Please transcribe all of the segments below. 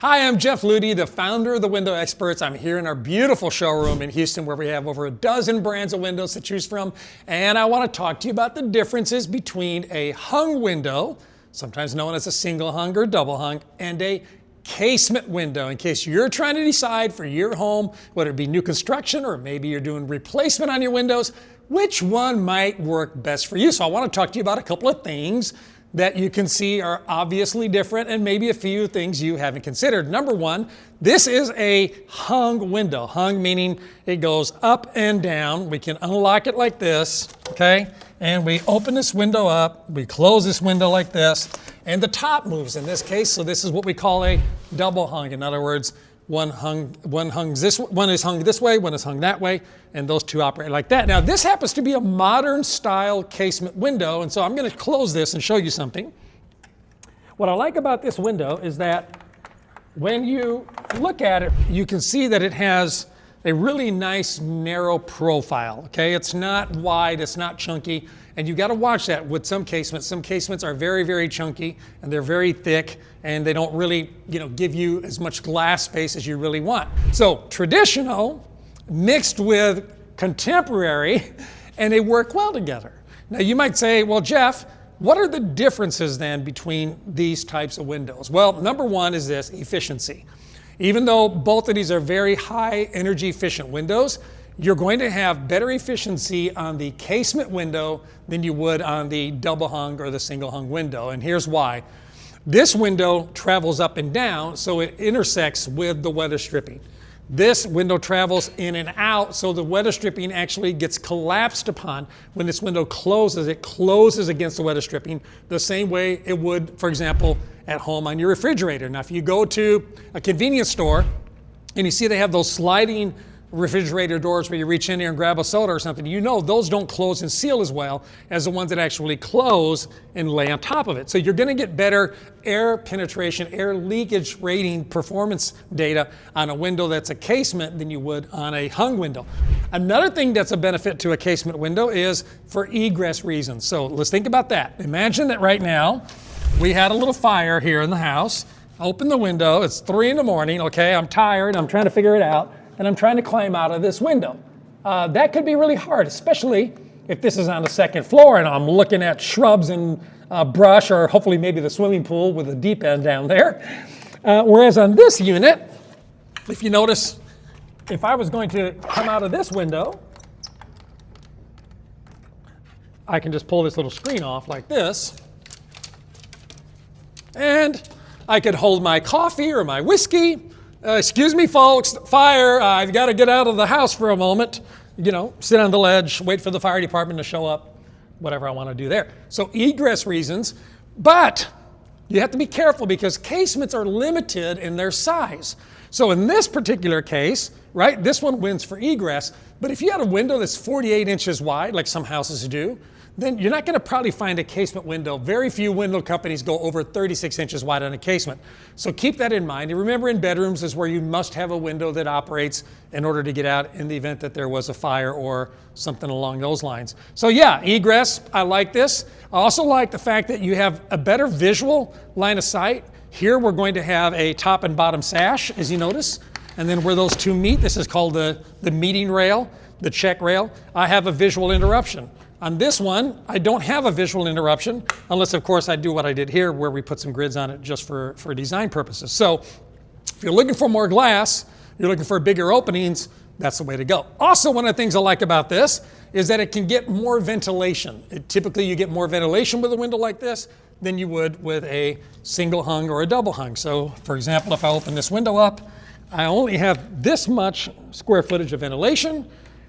Hi, I'm Jeff Ludy, the founder of the Window Experts. I'm here in our beautiful showroom in Houston where we have over a dozen brands of windows to choose from. And I want to talk to you about the differences between a hung window, sometimes known as a single hung or double hung, and a casement window, in case you're trying to decide for your home, whether it be new construction or maybe you're doing replacement on your windows, which one might work best for you. So I want to talk to you about a couple of things that you can see are obviously different and maybe a few things you haven't considered. Number one, this is a hung window. Hung meaning it goes up and down. We can unlock it like this, okay? And we open this window up, we close this window like this, and the top moves in this case. So this is what we call a double hung. In other words, one is hung this way, one is hung that way, and those two operate like that. Now this happens to be a modern style casement window, and so I'm going to close this and show you something. What I like about this window is that when you look at it, you can see that it has a really nice narrow profile, okay? It's not wide, it's not chunky, and you got to watch that with some casements. Some casements are very, very chunky, and they're very thick, and they don't really, give you as much glass space as you really want. So traditional mixed with contemporary, and they work well together. Now you might say, well, Jeff, what are the differences then between these types of windows? Well, number one is this, efficiency. Even though both of these are very high energy efficient windows, you're going to have better efficiency on the casement window than you would on the double hung or the single hung window. And here's why. This window travels up and down, so it intersects with the weather stripping. This window travels in and out, so the weather stripping actually gets collapsed upon. When this window closes, it closes against the weather stripping the same way it would, for example, at home on your refrigerator. Now, if you go to a convenience store and you see they have those sliding refrigerator doors where you reach in there and grab a soda or something, those don't close and seal as well as the ones that actually close and lay on top of it. So you're going to get better air penetration, air leakage rating performance data on a window that's a casement than you would on a hung window. Another thing that's a benefit to a casement window is for egress reasons. So let's think about that. Imagine that right now we had a little fire here in the house. Open the window, it's 3 in the morning, okay, I'm tired, I'm trying to figure it out, and I'm trying to climb out of this window. That could be really hard, especially if this is on the second floor and I'm looking at shrubs and brush, or hopefully maybe the swimming pool with a deep end down there. Whereas on this unit, if you notice, if I was going to come out of this window, I can just pull this little screen off like this, and I could hold my coffee or my whiskey. Excuse me, folks, fire, I've got to get out of the house for a moment. Sit on the ledge, wait for the fire department to show up, whatever I want to do there. So egress reasons, but you have to be careful because casements are limited in their size. So in this particular case, right, this one wins for egress, but if you had a window that's 48 inches wide, like some houses do, then you're not going to probably find a casement window. Very few window companies go over 36 inches wide on a casement. So keep that in mind. And remember, in bedrooms is where you must have a window that operates in order to get out in the event that there was a fire or something along those lines. So yeah, egress, I like this. I also like the fact that you have a better visual line of sight. Here we're going to have a top and bottom sash, as you notice. And then where those two meet, this is called the meeting rail, the check rail. I have a visual interruption. On this one, I don't have a visual interruption, unless of course I do what I did here where we put some grids on it just for design purposes. So if you're looking for more glass, you're looking for bigger openings, that's the way to go. Also, one of the things I like about this is that it can get more ventilation. Typically you get more ventilation with a window like this than you would with a single hung or a double hung. So for example, if I open this window up, I only have this much square footage of ventilation,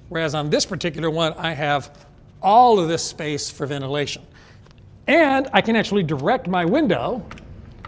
whereas on this particular one, I have all of this space for ventilation. And I can actually direct my window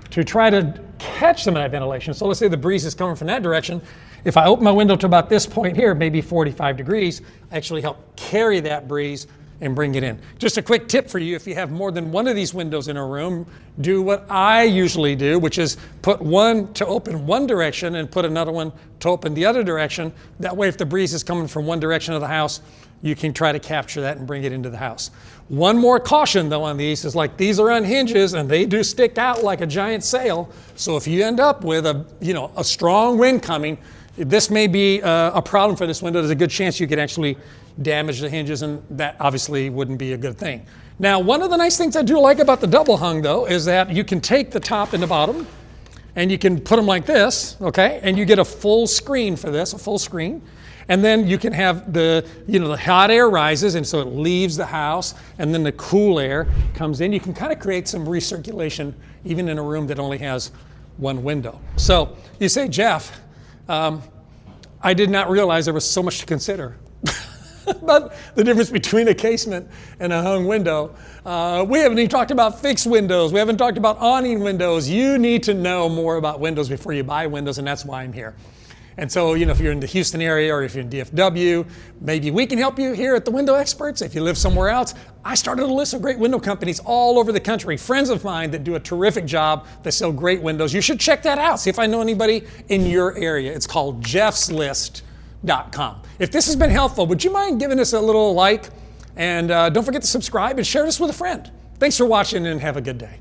to try to catch some of that ventilation. So let's say the breeze is coming from that direction. If I open my window to about this point here, maybe 45 degrees, I actually help carry that breeze and bring it in. Just a quick tip for you, if you have more than one of these windows in a room, do what I usually do, which is put one to open one direction and put another one to open the other direction. That way, if the breeze is coming from one direction of the house, you can try to capture that and bring it into the house. One more caution though on these is like these are on hinges and they do stick out like a giant sail. So if you end up with a strong wind coming, this may be a problem for this window. There's a good chance you could actually damage the hinges, and that obviously wouldn't be a good thing. Now, one of the nice things I do like about the double hung though is that you can take the top and the bottom and you can put them like this, okay? And you get a full screen for this, a full screen. And then you can have the hot air rises, and so it leaves the house, and then the cool air comes in. You can kind of create some recirculation even in a room that only has one window. So you say, Jeff, I did not realize there was so much to consider about the difference between a casement and a hung window. We haven't even talked about fixed windows. We haven't talked about awning windows. You need to know more about windows before you buy windows, and that's why I'm here. And so, if you're in the Houston area or if you're in DFW, maybe we can help you here at the Window Experts. If you live somewhere else, I started a list of great window companies all over the country, friends of mine that do a terrific job. They sell great windows. You should check that out. See if I know anybody in your area. It's called jeffslist.com. If this has been helpful, would you mind giving us a little like? And don't forget to subscribe and share this with a friend. Thanks for watching and have a good day.